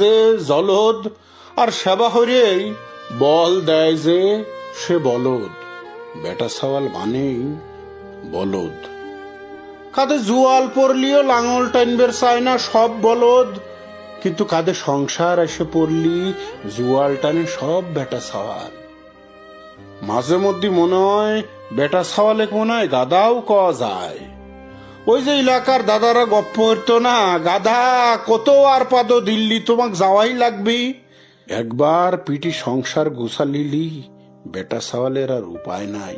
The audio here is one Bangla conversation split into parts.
যে জলদ আর সেবা হরেই বল দেয় যে সে বলদ। বেটা সওয়াল মানেই বলদ। কাঁধে জুয়াল পড়লিও লাঙল টাইনবের চায় না সব বলদ, কিন্তু কাঁধে সংসার এসে পড়লি জুয়াল টানে সব বেটা সওয়াল। মাঝে মধ্যে মনে হয় বেটা সওয়ালে মনে হয় গাদাও কওয়া যায়। ওই যে এলাকার দাদারা গপ্প হইতো না, গাধা কত আর পাদো দিল্লি তোমাক যাওয়াই লাগবে। একবার পিটি সংসার গুছালিলি বেটা সওয়ালের আর উপায় নাই।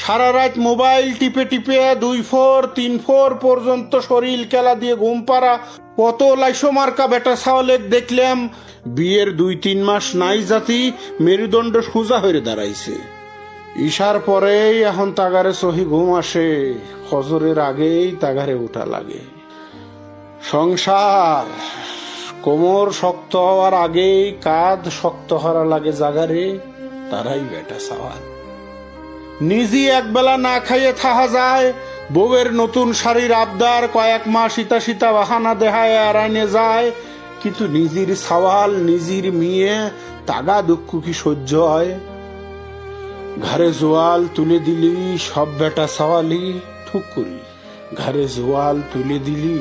সারা রাত মোবাইল টিপে টিপে 2 3 পর্যন্ত শরীর খেলা দিয়ে ঘুম পাড়া কত লাইসো মার্কা বেটা সওয়ালেক দেখলাম বিয়ের 2-3 মাস নাই জাতি মেরুদণ্ড সোজা হয়ে দাঁড়াইছে। ঈশার পরেই এখন তাগারে সহি ঘুম আসে, ফজরের আগেই তাগারে উঠা লাগে। সংসার কোমর শক্ত হওয়ার আগেই কাঁধ শক্ত হওয়া লাগে জাগারে, তারাই বেটা সওয়াল। নিজে একবেলা না খাইয়ে থাকা যায়, বউয়ের নতুন শাড়ির আবদার কয়েক মাস ইতা সীতা বাহানা দেহায় এড়াইনে যায়, কিন্তু নিজের সওয়াল নিজের মেয়ে তাগা দুঃখ কি সহ্য হয়? ঘরে জোয়াল তুলে দিলি সব বেটা সওয়ালি ঠুক করি, ঘরে জোয়াল তুলে দিলি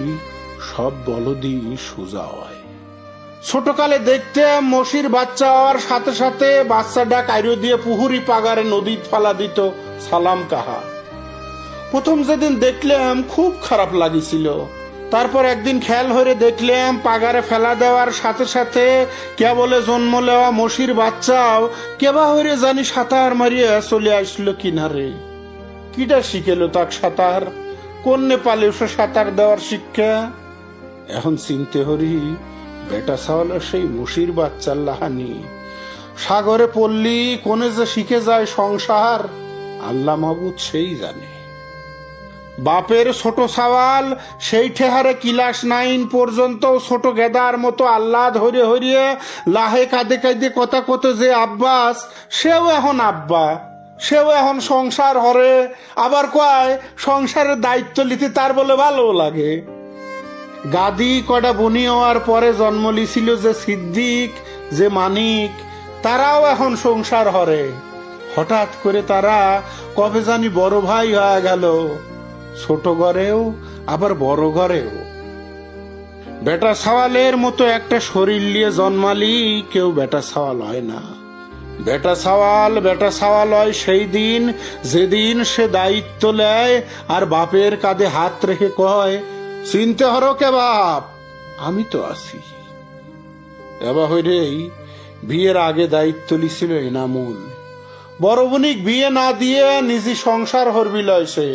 সব বলদি সোজা হয়। ছোটকালে দেখতে মশির বাচ্চা হওয়ার সাথে সাথে বাচ্চাটা কাইরো দিয়ে পুহুরি পাগারে নদীত ফালা দিত সালাম কাহা। প্রথম যেদিন দেখলাম খুব খারাপ লাগিছিল, তারপর একদিন খেয়াল হয়ে দেখলাম পাগারে ফেলা দেওয়ার সাথে সাথে কেবলে জন্ম নেওয়া মশির বাচ্চাও কেবা হয়ে জানি সাঁতার মারিয়ে চলে আসলো কিনারে। কিটা শিখেলো তাক সাঁতার? কোন নেপালে সে সাঁতার দেওয়ার শিক্ষা? এখন চিনতে হরি বেটা সওয়ালের সেই মশির বাচ্চার লাহানি। সাগরে পড়লি কোনে যে শিখে যায় সংসার আল্লাহ মাহবুদ সেই জানে। বাপের ছোট সওয়াল সেই ঠেহারে ক্লাস 9 পর্যন্ত ছোট গেদার মতো আল্লাহ ধরে হরিয়ে লাহে কাঁদে কাঁদে কথা কত যে আব্বাস, সেও এখন আব্বা, সেও এখন সংসার হরে। আবার কয় সংসারের দায়িত্ব নিতে তার বলে ভালো লাগে। গাদি কটা বনি হওয়ার পরে জন্ম লিছিল যে সিদ্দিক যে মানিক, তারাও এখন সংসার হরে। হঠাৎ করে তারা কবে জানি বড় ভাই হয়ে গেল, ছোট ঘরেও আবার বড় ঘরেও। বেটা সওয়ালের মতো একটা শরীর নিয়ে জন্মালি কেউ বেটা সওয়াল হয় না। বেটা সওয়াল হয় সেই দিন যেদিন সে দায়িত্ব নেয় আর বাপের কাঁধে হাত রেখে কয়, চিনতে হরো কে বাপ, আমি তো আছি। এবার হইরেই বিয়ের আগে দায়িত্ব লিছিল এনামুল। বড় বোনিক বিয়ে না দিয়ে নিজে সংসার হরবি লয় সে।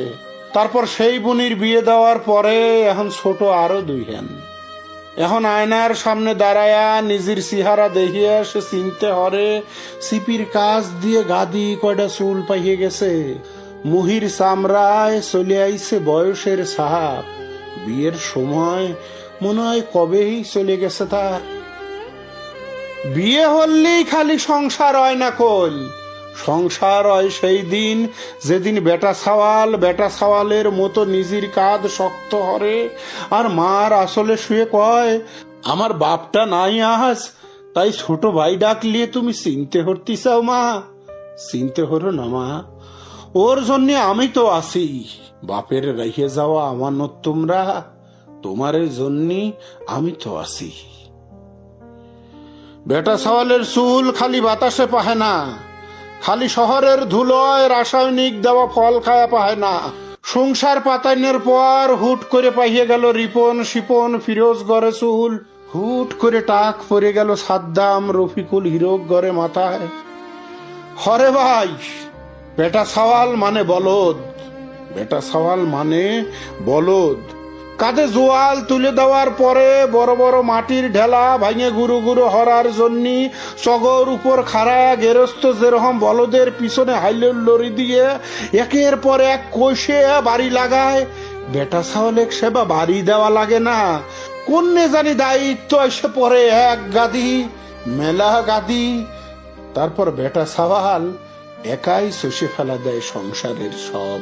তারপর সেই বোনির বিয়ে দেওয়ার পরে এখন ছোট আরো 2 হেন। এখন আয়নার সামনে দাঁড়ায়া নিজের চেহারা দেখিয়ে সে চিনতে হরে সিপির কাজ দিয়ে গাদি কয়টা চুল পাইয়ে গেছে, মুহির চামড়ায় চলে আইছে বয়সের ছাপ। বিয়ের সময় মনে হয় কবেই চলে গেছে তার। বিয়ে হলেই খালি সংসার হয় না কল, সংসার হয় সেই দিন যেদিন বেটা সওয়ালের মতো নিজের কাঁধ শক্ত হরে আর মার আসলে শুয়ে কয়, আমার বাপটা নাই আজ, তাই ছোট ভাই ডাকলিয়ে তুমি চিনতে হরতি চাও মা? চিনতে হরো না মা, ওর জন্য আমি তো আছি। বাপের রেখে যাওয়া আমানত তোমরা, তোমার জন্য আমি তো আছি। বেটা সওয়ালের চুল খালি বাতাসে পাহে না, খালি শহরের ধুলোয় রাসায়নিক দেওয়া ফল খায়া পাহে না। সংসার পাতাইনের পর হুট করে পাইয়ে গেল রিপন শিপন ফিরোজ গড়ে চুল, হুট করে টাক পরে গেল সাদ্দাম রফিকুল হিরক গড়ে মাথায়। হরে ভাই, বেটা সওয়াল মানে বলদ, বেটা সওয়াল মানে বলদ। কাঁধে জোয়াল তুলে দেওয়ার পরে বড় বড় মাটির ঢেলা ভাঙে গুরু গুরু হরার জন্য চগর উপর খাড়ায়া গেরস্ত যেরকম বলদের পিছনে হাইলের লড়ি দিয়ে একের পর এক কষে বাড়ি লাগায়, বেটা সওয়ালে সেবা বাড়ি দেওয়া লাগে না। কোন্নে জানি দায়িত্ব এসে পড়ে এক গাদি মেলা গাদি, তারপর বেটা সওয়াল একাই চষে ফেলা দেয় সংসারের সব